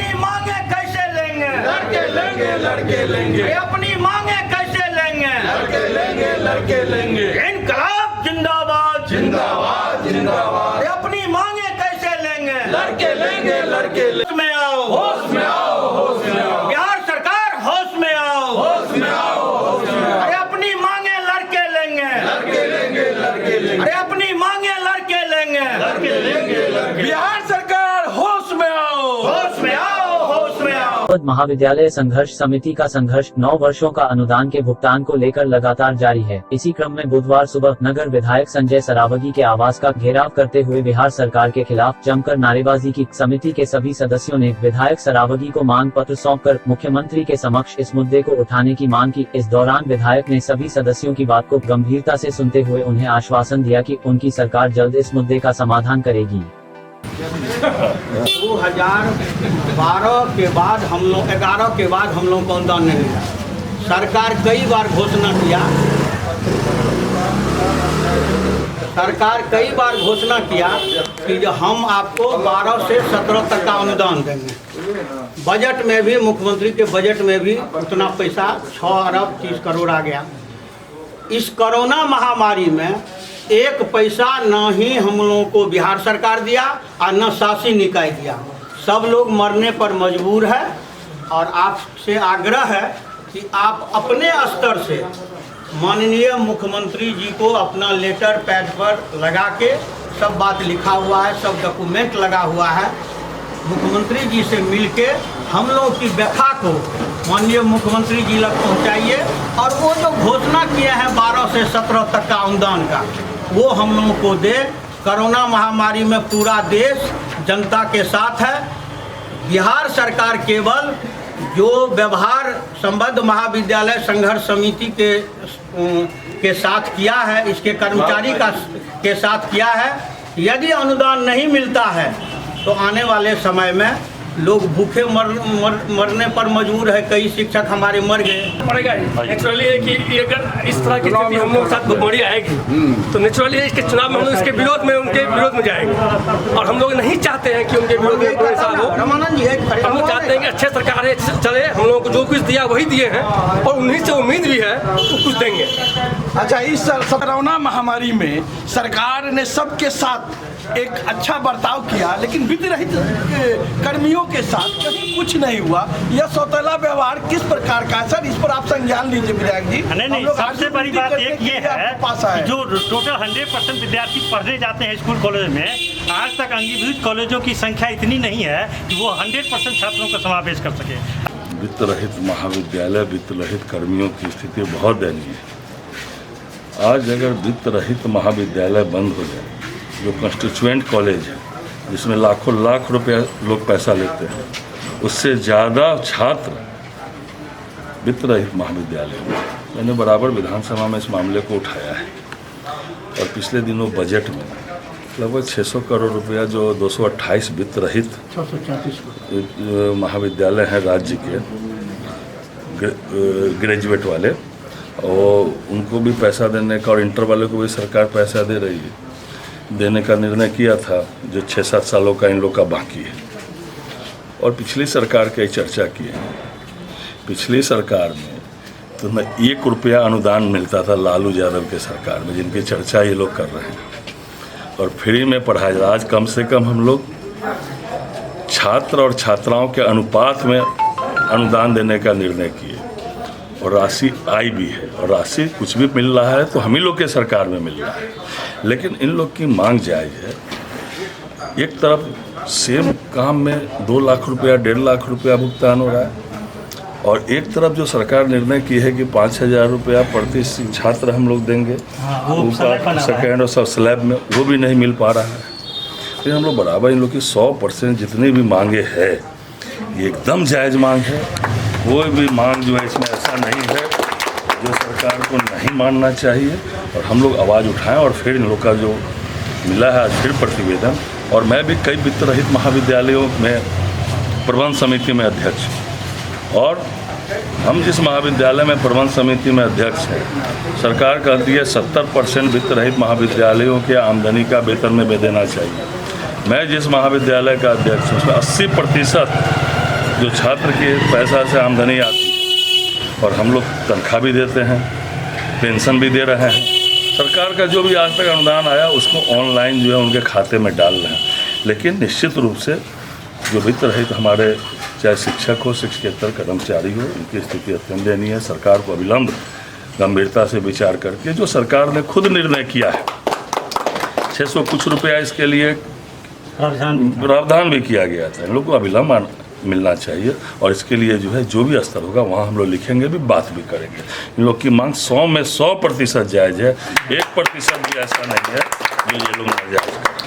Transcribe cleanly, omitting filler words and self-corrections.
अपनी मांगे कैसे लेंगे? लड़के लेंगे, लड़के लेंगे। अपनी मांगे कैसे लेंगे? लड़के लेंगे, लड़के लेंगे। इनकलाब जिंदाबाद, जिंदाबाद, जिंदाबाद। अपनी मांगे कैसे लेंगे? लड़के लेंगे, लड़के लेंगे। होश में आओ, होश में आओ, होश में आओ। बिहार सरकार होश में आओ, होश में आओ, होश में आओ। अरे अपनी मांगे लड़के लेंगे, लड़के लेंगे, लड़के लेंगे। अरे अपनी मांगे लड़के लेंगे, लड़के लेंगे, लड़के। बिहार सरकार होश में आओ, होश में आओ, होश में आओ। महाविद्यालय संघर्ष समिति का संघर्ष 9 वर्षों का अनुदान के भुगतान को लेकर लगातार जारी है। इसी क्रम में बुधवार सुबह नगर विधायक संजय सरावगी के आवास का घेराव करते हुए बिहार सरकार के खिलाफ जमकर नारेबाजी की। समिति के सभी सदस्यों ने विधायक सरावगी को मांग पत्र सौंपकर मुख्यमंत्री के समक्ष इस मुद्दे को उठाने की मांग की। इस दौरान विधायक ने सभी सदस्यों की बात को गंभीरता से सुनते हुए उन्हें आश्वासन दिया कि उनकी सरकार जल्द इस मुद्दे का समाधान करेगी। 2012 के बाद हम लोग 11 के बाद हम लोग को अनुदान नहीं मिला। सरकार कई बार घोषणा किया कि जो हम आपको 12 से 17 तक का अनुदान देंगे। बजट में भी मुख्यमंत्री के बजट में भी उतना पैसा 6 अरब 30 करोड़ आ गया। इस कोरोना महामारी में एक पैसा न ही हम लोगों को बिहार सरकार दिया और न शासी निकाय दिया। सब लोग मरने पर मजबूर है और आपसे आग्रह है कि आप अपने स्तर से माननीय मुख्यमंत्री जी को अपना लेटर पैड पर लगा के, सब बात लिखा हुआ है, सब डॉक्यूमेंट लगा हुआ है, मुख्यमंत्री जी से मिलके हम लोग की व्यथा को माननीय मुख्यमंत्री जी तक पहुंचाइए और वो जो घोषणा किया है 12 से 17 तक का अनुदान का, वो हम लोगों को दे। कोरोना महामारी में पूरा देश जनता के साथ है। बिहार सरकार केवल जो व्यवहार संबद्ध महाविद्यालय संघर्ष समिति के साथ किया है, इसके कर्मचारी के साथ किया है। यदि अनुदान नहीं मिलता है तो आने वाले समय में लोग भूखे मरने पर मजबूर है। कई शिक्षक हमारे मर गए। पड़ेगा नेचुरली है कि अगर इस तरह की स्थिति हम लोग के साथ भुखमरी आएगी तो नेचुरली इसके चुनाव में हम लोग इसके विरोध में उनके विरोध में जाएंगे और हम लोग नहीं चाहते हैं कि उनके विरोध में कोई ऐसा हो। हम लोग चाहते हैं कि अच्छे सरकार चले, हम लोगों को जो कुछ दिया वही दिए हैं और उन्हीं से उम्मीद भी है तो कुछ देंगे। अच्छा, इस कोरोना महामारी में सरकार ने सबके साथ एक अच्छा बर्ताव किया, लेकिन वित्त रहित कर्मियों के साथ कहीं कुछ नहीं हुआ। यह सौतेला व्यवहार किस प्रकार का है सर? इस पर आप संज्ञान लीजिए विधायक जी। नहीं, सबसे बड़ी बात एक ये है जो टोटल 100% विद्यार्थी पढ़ने जाते हैं स्कूल कॉलेज में, आज तक अंगीभूत कॉलेजों की संख्या इतनी नहीं है कि वो 100% छात्रों का समावेश कर सके। वित्त रहित महाविद्यालय, वित्त रहित कर्मियों की स्थिति बहुत दयनीय है। आज अगर वित्त रहित महाविद्यालय बंद हो जाए, जो कंस्टिट्यूएंट कॉलेज है जिसमें लाखों लाख रुपया लोग पैसा लेते हैं, उससे ज़्यादा छात्र वित्त रहित महाविद्यालय में। मैंने बराबर विधानसभा में इस मामले को उठाया है और पिछले दिनों बजट में लगभग 600 करोड़ रुपया जो 228 वित्त रहित महाविद्यालय हैं राज्य के ग्रेजुएट वाले, और उनको भी पैसा देने का और इंटर वाले को भी सरकार पैसा दे रही है, देने का निर्णय किया था, जो 6-7 सालों का इन लोग का बाकी है। और पिछली सरकार की चर्चा की है। पिछली सरकार में तो न 1 रुपया अनुदान मिलता था लालू यादव के सरकार में, जिनकी चर्चा ये लोग कर रहे हैं, और फ्री में पढ़ाया जा। आज कम से कम हम लोग छात्र और छात्राओं के अनुपात में अनुदान देने का निर्णय किए और राशि आई भी है, और राशि कुछ भी मिल रहा है तो हम ही लोग के सरकार में मिल रहा है। लेकिन इन लोग की मांग जायज़ है। एक तरफ सेम काम में 2 लाख रुपया 1.5 लाख रुपया भुगतान हो रहा है, और एक तरफ जो सरकार निर्णय की है कि 5,000 रुपया प्रति छात्र हम लोग देंगे ऊपर सेकेंड और सब स्लैब में, वो भी नहीं मिल पा रहा है। लेकिन हम लोग बराबर इन लोग की 100% जितनी भी मांगे है ये एकदम जायज़ मांग है। कोई भी मांग जो है इसमें ऐसा नहीं है जो सरकार को नहीं मानना चाहिए, और हम लोग आवाज़ उठाएं। और फिर इन लोग का जो मिला है आज फिर प्रतिवेदन, और मैं भी कई वित्त रहित महाविद्यालयों में प्रबंध समिति में अध्यक्ष हूँ, और हम जिस महाविद्यालय में प्रबंध समिति में अध्यक्ष हैं, सरकार कहती है 70% वित्त रहित महाविद्यालयों के आमदनी का वेतन में देना चाहिए। मैं जिस महाविद्यालय का अध्यक्ष हूँ उसमें 80% जो छात्र के पैसा से आमदनी आती है और हम लोग तनख्वाह भी देते हैं, पेंशन भी दे रहे हैं। सरकार का जो भी आज तक अनुदान आया उसको ऑनलाइन जो है उनके खाते में डाल रहे हैं। लेकिन निश्चित रूप से जो वित्त रहित हमारे चाहे शिक्षक हो, शिक्षकेतर कर्मचारी हो, उनकी स्थिति अत्यंत दयनीय है। सरकार को अविलंब गंभीरता से विचार करके जो सरकार ने खुद निर्णय किया है 600 कुछ रुपया इसके लिए प्रावधान भी किया गया था, इन लोग को अविलंब मिलना चाहिए। और इसके लिए जो है जो भी स्तर होगा वहाँ हम लोग लिखेंगे भी, बात भी करेंगे। इन लोग की मांग 100 में 100% जायज़ है, 1% भी ऐसा नहीं है जो ये लोग नाजायज़ करें।